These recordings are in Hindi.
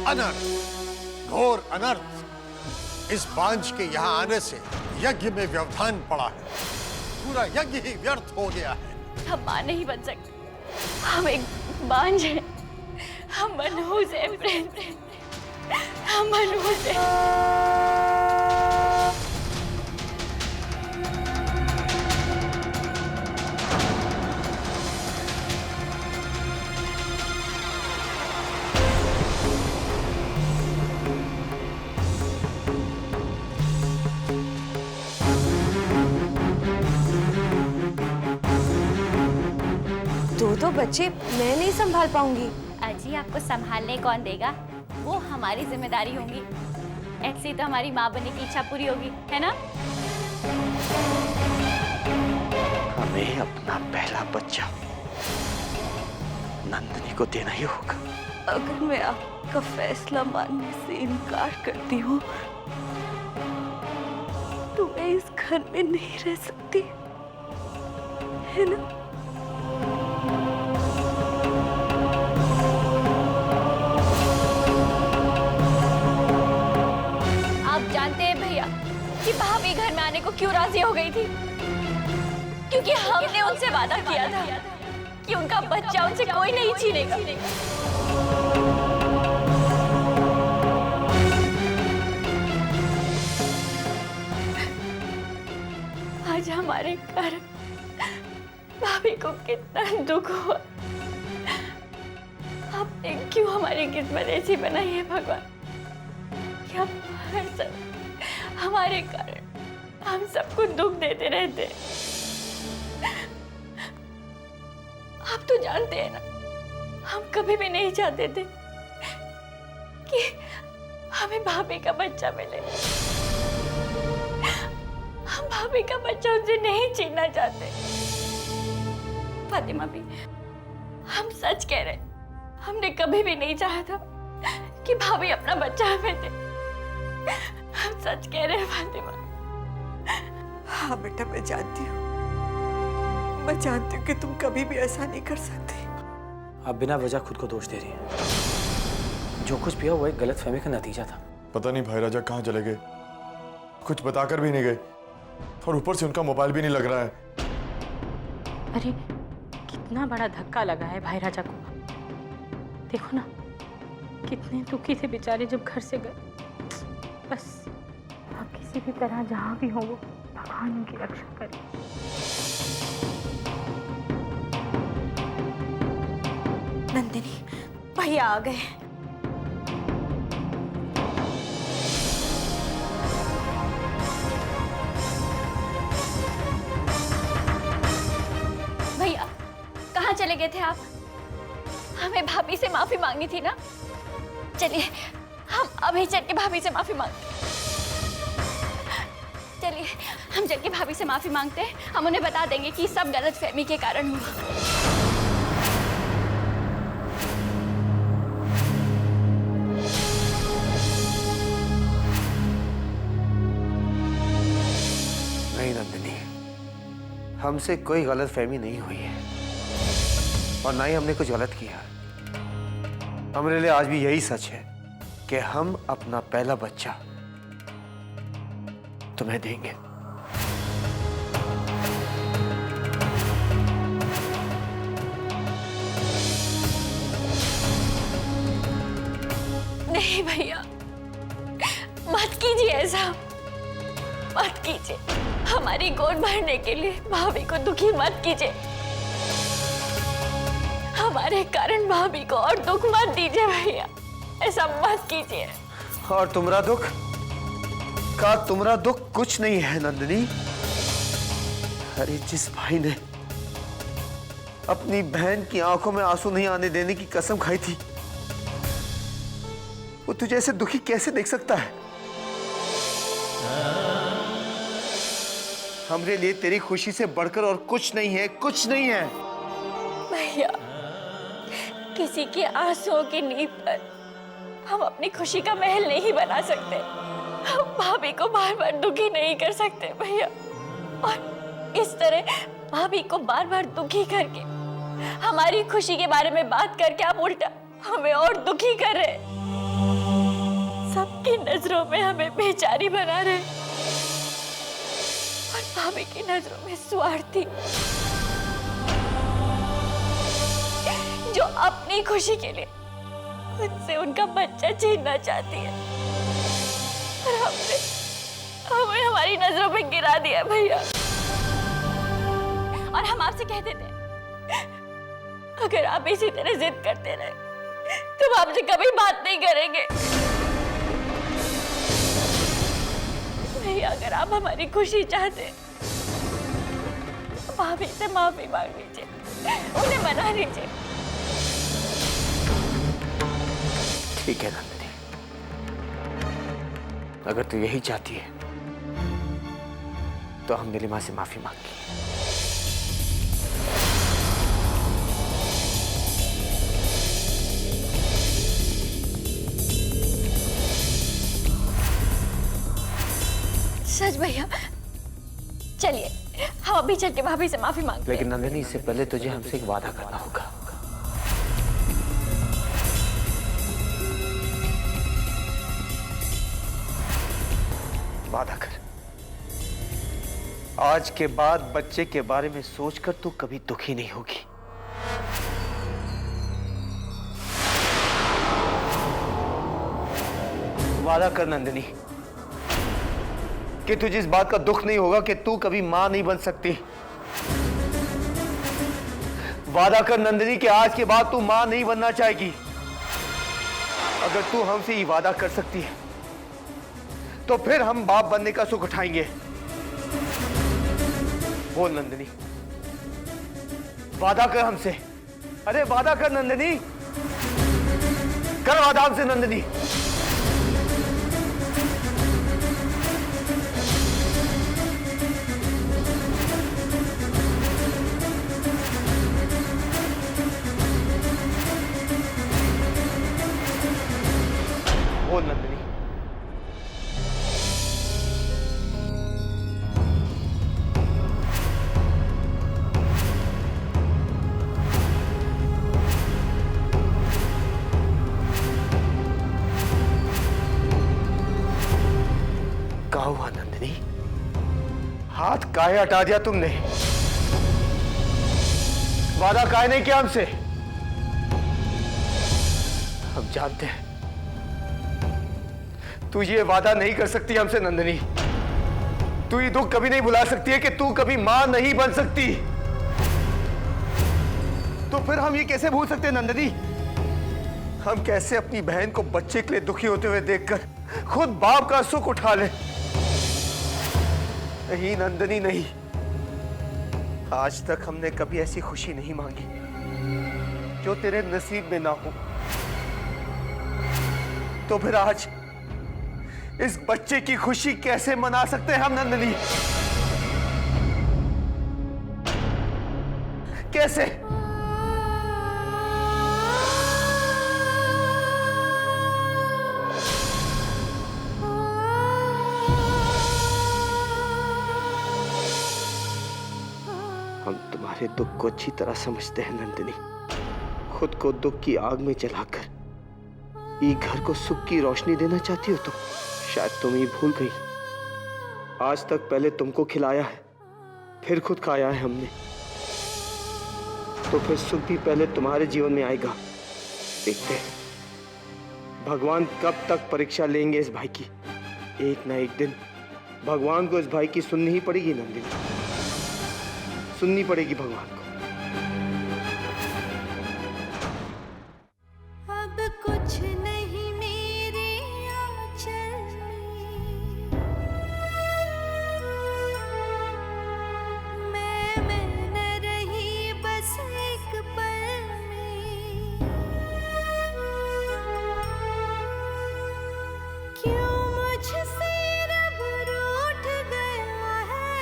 अनर्थ, घोर अनर्थ। इस बांझ के यहाँ आने से यज्ञ में व्यवधान पड़ा है, पूरा यज्ञ ही व्यर्थ हो गया है। हम मां नहीं बन सकते, हम एक बांझ हैं, हम मनहूस हैं, हम मनहूस हैं। दो बच्चे मैं नहीं संभाल पाऊंगी। अजी आपको संभालने कौन देगा, वो हमारी जिम्मेदारी होगी। ऐसी तो हमारी माँ बनने की इच्छा पूरी होगी, है ना? हमें अपना पहला बच्चा नंदिनी को देना ही होगा। अगर मैं आपका फैसला मानने से इनकार करती हूँ तो मैं इस घर में नहीं रह सकती, है ना? कि भाभी घर में आने को क्यों राजी हो गई थी? क्योंकि हमने उनसे वादा किया था कि उनका बच्चा उनसे कोई नहीं छीनेगा। आज हमारे कारण भाभी को कितना दुख हुआ। आपने क्यों हमारी किस्मत ऐसी बनाई है भगवान कि आप हर समय हमारे कारण हम सबको दुख देते रहते। आप तो जानते हैं ना, हम कभी भी नहीं चाहते थे कि हमें भाभी का बच्चा मिले। हम भाभी का बच्चा उनसे नहीं छीनना चाहते। फातिमा भी, हम सच कह रहे, हमने कभी भी नहीं चाहा था कि भाभी अपना बच्चा हमें दे। हम सच कह रहे हैं फातिमा। हाँ बेटा, मैं जानती हूँ, मैं जानती हूँ कि तुम कभी भी ऐसा नहीं कर सकती। आप बिना वजह खुद को दोष दे रही हैं। जो कुछ भी हुआ वो एक गलतफहमी का नतीजा था। पता नहीं भाई राजा कहाँ चले गए, कुछ बताकर भी नहीं गए, और ऊपर से उनका मोबाइल भी नहीं लग रहा है। अरे कितना बड़ा धक्का लगा है भाई राजा को। देखो ना, कितने दुखी थे बेचारे जब घर से गए। बस आप किसी भी तरह जहाँ भी हो वो भगवान उनकी रक्षा करे। नंदिनी, भैया आ गए। भैया कहाँ चले गए थे आप? हमें भाभी से माफी मांगनी थी ना। चलिए हम अभी चल के भाभी से माफी मांगते हैं। चलिए हम चल के भाभी से माफी मांगते हैं। हम उन्हें बता देंगे कि सब गलतफहमी के कारण हुआ। नहीं नंदिनी, हमसे कोई गलतफहमी नहीं हुई है और ना ही हमने कुछ गलत किया। हमारे लिए आज भी यही सच है कि हम अपना पहला बच्चा तुम्हें देंगे। नहीं भैया, मत कीजिए ऐसा, मत कीजिए। हमारी गोद भरने के लिए भाभी को दुखी मत कीजिए। हमारे कारण भाभी को और दुख मत दीजिए भैया, ऐसा मत कीजिए। और तुम्हारा दुख तुम्हारा दुख कुछ नहीं है नंदिनी। अरे जिस भाई ने अपनी बहन की आंखों में आंसू नहीं आने देने की कसम खाई थी, वो तुझे ऐसे दुखी कैसे देख सकता है? हमारे लिए तेरी खुशी से बढ़कर और कुछ नहीं है, कुछ नहीं है। भैया, किसी के आंसुओं की नींव पर हम अपनी खुशी का महल नहीं बना सकते। हम भाभी को बार बार दुखी नहीं कर सकते भैया। और इस तरह भाभी को बार बार दुखी करके, हमारी खुशी के बारे में बात करके आप उल्टा हमें और दुखी कर रहे। की नजरों में हमें बेचारी बना रहे और भाभी की नजरों में स्वार्थी, जो अपनी खुशी के लिए उनसे उनका बच्चा छीनना चाहती है, और हमने हमें हमारी नजरों में गिरा दिया भैया। और हम आपसे कहते थे अगर आप इसी तरह जिद करते रहे तो हम आपसे कभी बात नहीं करेंगे। भैया अगर आप हमारी खुशी चाहते तो भाभी से माफी मांग लीजिए, उन्हें मना लीजिए। ठीक है नंदिनी, अगर तू यही चाहती है तो हम नीलिमा से माफी मांगे। सच भैया, चलिए हम अभी चल के भाभी से माफी मांगते हैं। लेकिन नंदिनी, इससे पहले तुझे हमसे एक वादा करना होगा। वादा कर, आज के बाद बच्चे के बारे में सोचकर तू कभी दुखी नहीं होगी। वादा कर नंदिनी कि तुझे इस बात का दुख नहीं होगा कि तू कभी मां नहीं बन सकती। वादा कर नंदिनी कि आज के बाद तू मां नहीं बनना चाहेगी। अगर तू हमसे ये वादा कर सकती है तो फिर हम बाप बनने का सुख उठाएंगे। बोल नंदिनी, वादा कर हमसे। अरे वादा कर नंदिनी, कर वादा हमसे नंदिनी। बोल नंदिनी। क्या हुआ नंदिनी? हाथ काहे हटा दिया तुमने? वादा काहे नहीं किया हमसे? हम जानते हैं तू ये वादा नहीं कर सकती हमसे नंदिनी। तू ये दुख कभी नहीं भुला सकती है कि तू कभी मां नहीं बन सकती। तो फिर हम ये कैसे भूल सकते हैं नंदिनी? हम कैसे अपनी बहन को बच्चे के लिए दुखी होते हुए देखकर खुद बाप का सुख उठा ले? नहीं नंदिनी, नहीं। आज तक हमने कभी ऐसी खुशी नहीं मांगी जो तेरे नसीब में ना हो। तो फिर आज इस बच्चे की खुशी कैसे मना सकते हैं हम नंदिनी? कैसे? हम तुम्हारे दुख को अच्छी तरह समझते हैं नंदिनी। खुद को दुख की आग में जलाकर ये घर को सुख की रोशनी देना चाहती हो तुम। शायद तुम ये भूल गई, आज तक पहले तुमको खिलाया है, फिर खुद खाया है हमने। तो फिर सुख भी पहले तुम्हारे जीवन में आएगा। देखते हैं भगवान कब तक परीक्षा लेंगे इस भाई की। एक ना एक दिन भगवान को इस भाई की सुननी ही पड़ेगी नंदिनी, सुननी पड़ेगी भगवान को। अब कुछ नहीं मेरे आंचल में, मैं न रही बस एक पल में। क्यों मुझसे रब रूठ गया है?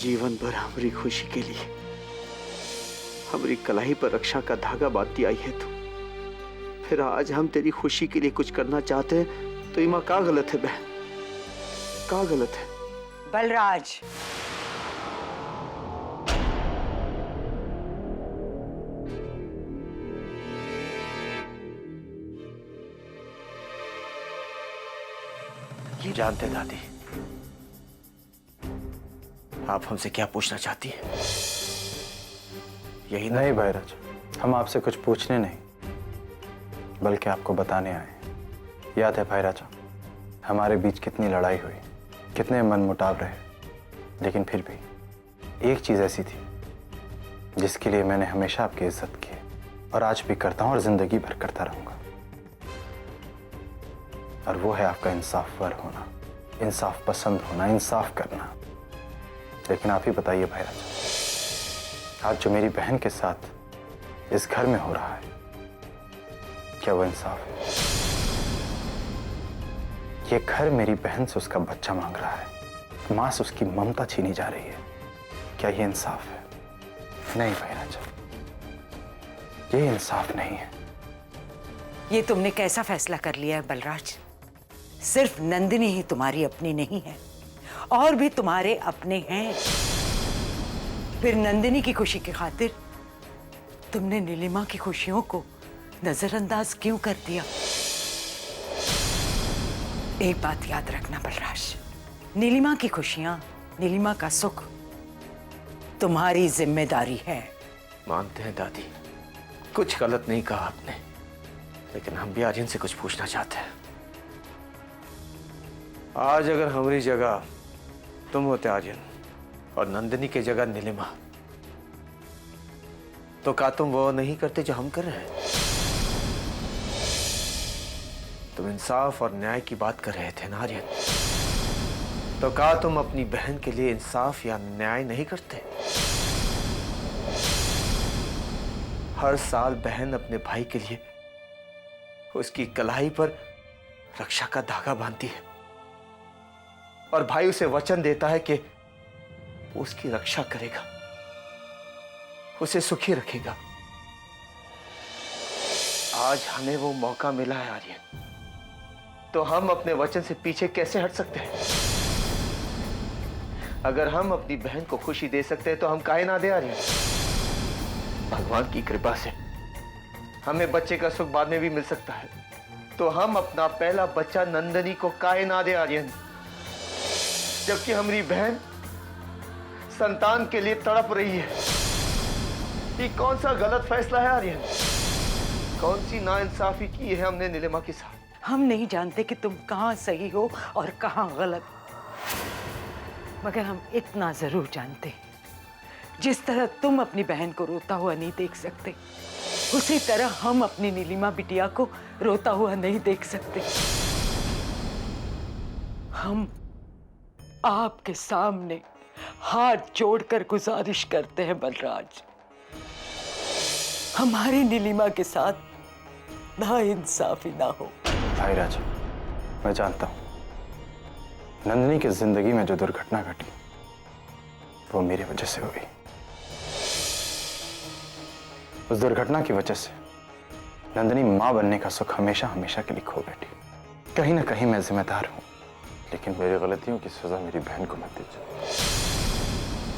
जीवन भर हमारी खुशी के लिए हमारी कलाई पर रक्षा का धागा बांधती आई है तू। फिर आज हम तेरी खुशी के लिए कुछ करना चाहते हैं तो इमा क्या गलत है बहन, क्या गलत है? बलराज, ये जानते दादी आप हमसे क्या पूछना चाहती है? यही नहीं भाईराज, हम आपसे कुछ पूछने नहीं बल्कि आपको बताने आए। याद है भाईराजा, हमारे बीच कितनी लड़ाई हुई, कितने मनमुटाव रहे, लेकिन फिर भी एक चीज ऐसी थी जिसके लिए मैंने हमेशा आपकी इज्जत की और आज भी करता हूं और जिंदगी भर करता रहूंगा। और वो है आपका इंसाफवर होना, इंसाफ पसंद होना, इंसाफ करना। लेकिन आप ही बताइए भाईराजा, आज जो मेरी बहन के साथ इस घर में हो रहा है, क्या वो इंसाफ है? ये घर मेरी बहन से उसका बच्चा मांग रहा है, मां से उसकी ममता छीनी जा रही है, क्या ये इंसाफ है? नहीं भाईराजा, ये इंसाफ नहीं है। ये तुमने कैसा फैसला कर लिया है बलराज? सिर्फ नंदिनी ही तुम्हारी अपनी नहीं है, और भी तुम्हारे अपने हैं। फिर नंदिनी की खुशी की खातिर तुमने नीलिमा की खुशियों को नजरअंदाज क्यों कर दिया? एक बात याद रखना बलराज, नीलिमा की खुशियां, नीलिमा का सुख तुम्हारी जिम्मेदारी है। मानते हैं दादी, कुछ गलत नहीं कहा आपने, लेकिन हम भी आज इनसे कुछ पूछना चाहते हैं। आज अगर हमारी जगह तुम होते आर्यन और नंदिनी की जगह नीलिमा, तो क्या तुम वो नहीं करते जो हम कर रहे हैं? तुम इंसाफ और न्याय की बात कर रहे थे ना आर्यन, तो क्या तुम अपनी बहन के लिए इंसाफ या न्याय नहीं करते? हर साल बहन अपने भाई के लिए उसकी कलाई पर रक्षा का धागा बांधती है और भाई उसे वचन देता है कि वो उसकी रक्षा करेगा, उसे सुखी रखेगा। आज हमें वो मौका मिला है आर्यन, तो हम अपने वचन से पीछे कैसे हट सकते हैं? अगर हम अपनी बहन को खुशी दे सकते हैं तो हम काहे ना दे आर्यन? भगवान की कृपा से हमें बच्चे का सुख बाद में भी मिल सकता है, तो हम अपना पहला बच्चा नंदिनी को काहे ना दे आर्यन? जबकि हमारी बहन संतान के लिए तड़प रही है। ये कौन सा गलत फैसला है आर्यन? कौन सी नाइंसाफी की है हमने नीलिमा के साथ? हम नहीं जानते कि तुम कहाँ सही हो और कहाँ गलत, मगर हम इतना जरूर जानते हैं, जिस तरह तुम अपनी बहन को रोता हुआ नहीं देख सकते, उसी तरह हम अपनी नीलिमा बिटिया को रोता हुआ नहीं देख सकते। हम आपके सामने हाथ जोड़कर गुजारिश करते हैं बलराज, हमारी नीलिमा के साथ नाइंसाफी ना हो। भाईराज, मैं जानता हूं नंदिनी की जिंदगी में जो दुर्घटना घटी वो मेरी वजह से हुई। उस दुर्घटना की वजह से नंदिनी मां बनने का सुख हमेशा हमेशा के लिए खो बैठी। कहीं ना कहीं मैं जिम्मेदार हूं, लेकिन मेरी गलतियों की सजा मेरी बहन को मत दीजिए।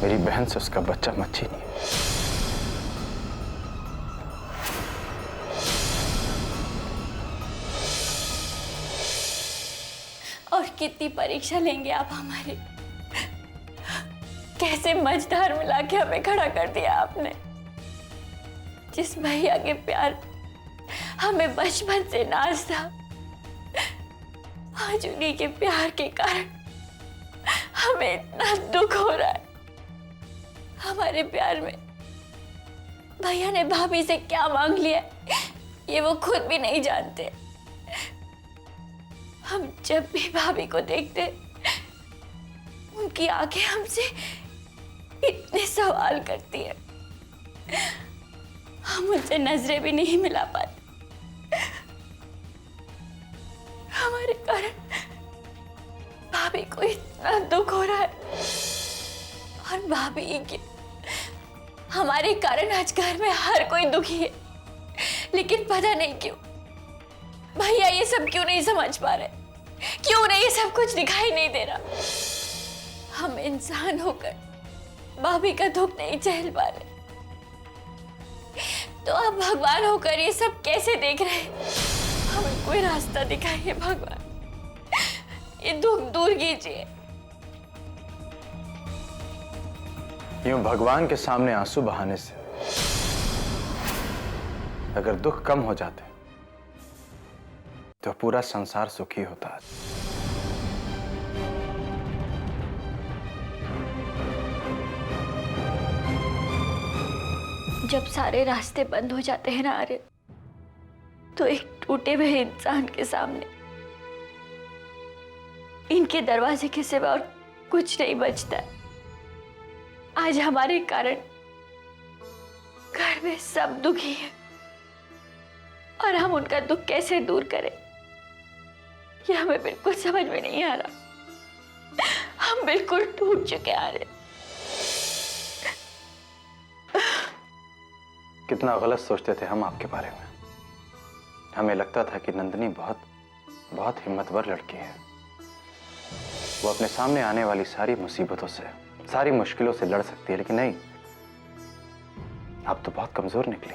मेरी बहन से उसका बच्चा मत छीनिए। और कितनी परीक्षा लेंगे आप हमारी? कैसे मझधार मिला के हमें खड़ा कर दिया आपने। जिस भैया के प्यार हमें बचपन से नाज था, आज उन्हीं के प्यार के कारण हमें इतना दुख हो रहा है। हमारे प्यार में भैया ने भाभी से क्या मांग लिया ये वो खुद भी नहीं जानते। हम जब भी भाभी को देखते, उनकी आंखें हमसे इतने सवाल करती है, हम उनसे नजरें भी नहीं मिला पाते। हमारे कारण भाभी को इतना दुख हो रहा है और भाभी के हमारे कारण आज घर में हर कोई दुखी है, लेकिन पता नहीं क्यों भैया ये सब क्यों नहीं समझ पा रहे, क्यों नहीं ये सब कुछ दिखाई नहीं दे रहा। हम इंसान होकर भाभी का दुख नहीं झेल पा रहे, तो आप भगवान होकर ये सब कैसे देख रहे हैं? हमें कोई रास्ता दिखाइए भगवान, ये दुख दूर कीजिए। यूं भगवान के सामने आंसू बहाने से अगर दुख कम हो जाते तो पूरा संसार सुखी होता। जब सारे रास्ते बंद हो जाते हैं ना आर्य, तो एक टूटे हुए इंसान के सामने इनके दरवाजे के सिवा और कुछ नहीं बचता है। आज हमारे कारण घर में सब दुखी है और हम उनका दुख कैसे दूर करें, ये हमें बिल्कुल समझ में नहीं आ रहा। हम बिल्कुल टूट चुके आ रहे। कितना गलत सोचते थे हम आपके बारे में। हमें लगता था कि नंदिनी बहुत बहुत हिम्मतवर लड़की है, वो अपने सामने आने वाली सारी मुसीबतों से, सारी मुश्किलों से लड़ सकती है, लेकिन नहीं, आप तो बहुत कमजोर निकली।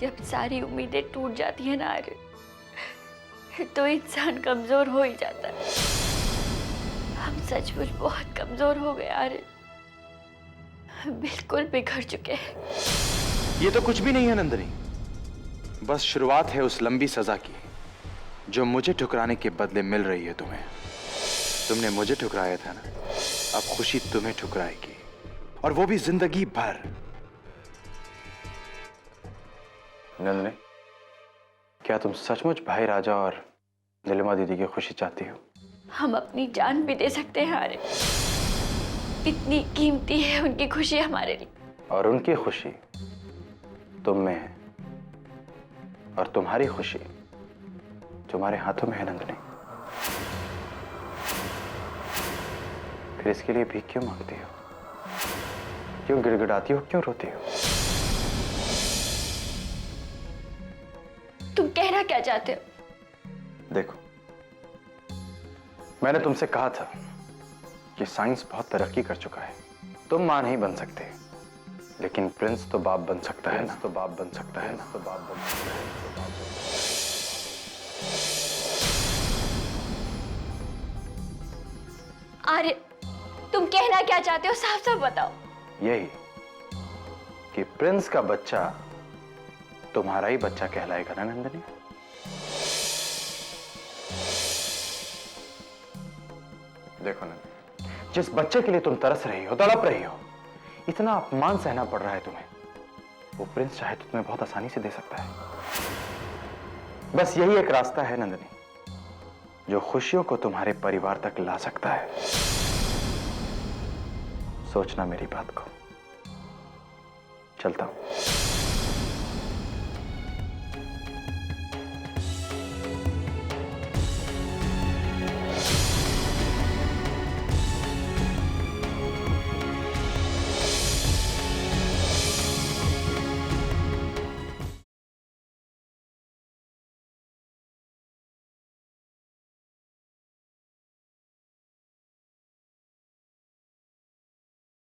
जब सारी उम्मीदें टूट जाती है ना आर्य, तो इंसान कमजोर हो ही जाता है। हम सचमुच बहुत कमजोर हो गए आर्य, बिल्कुल बिखर चुके हैं। ये तो कुछ भी नहीं है नंदिनी, बस शुरुआत है उस लंबी सजा की जो मुझे ठुकराने के बदले मिल रही है तुम्हें। तुमने मुझे ठुकराया था ना, अब खुशी तुम्हें ठुकराएगी, और वो भी जिंदगी भर। नंदिनी, क्या तुम सचमुच भाई राजा और नीलिमा दीदी की खुशी चाहती हो? हम अपनी जान भी दे सकते हैं आर्य, इतनी कीमती है उनकी खुशी हमारे लिए। और उनकी खुशी तुम में है, और तुम्हारी खुशी तुम्हारे हाथों में है नंदिनी। फिर इसके लिए भीख क्यों मांगती हो? क्यों गिड़गिड़ाती हो? क्यों रोती हो? तुम कहना क्या चाहते हो? देखो, मैंने तुमसे कहा था कि साइंस बहुत तरक्की कर चुका है, तुम मां नहीं बन सकते, लेकिन प्रिंस तो बाप बन सकता है ना। तो बाप बन सकता है ना। तो बाप बन सकता है। तो बाप बन सकता है। आर्य, तुम कहना क्या चाहते हो? साफ साफ बताओ। यही कि प्रिंस का बच्चा तुम्हारा ही बच्चा कहलाएगा ना नंदिनी। देखो नंदिनी, जिस बच्चे के लिए तुम तरस रही हो, तड़प रही हो, इतना अपमान सहना पड़ रहा है तुम्हें, वो प्रिंस चाहे तो तुम्हें बहुत आसानी से दे सकता है। बस यही एक रास्ता है नंदिनी, जो खुशियों को तुम्हारे परिवार तक ला सकता है। सोचना मेरी बात को। चलता हूं।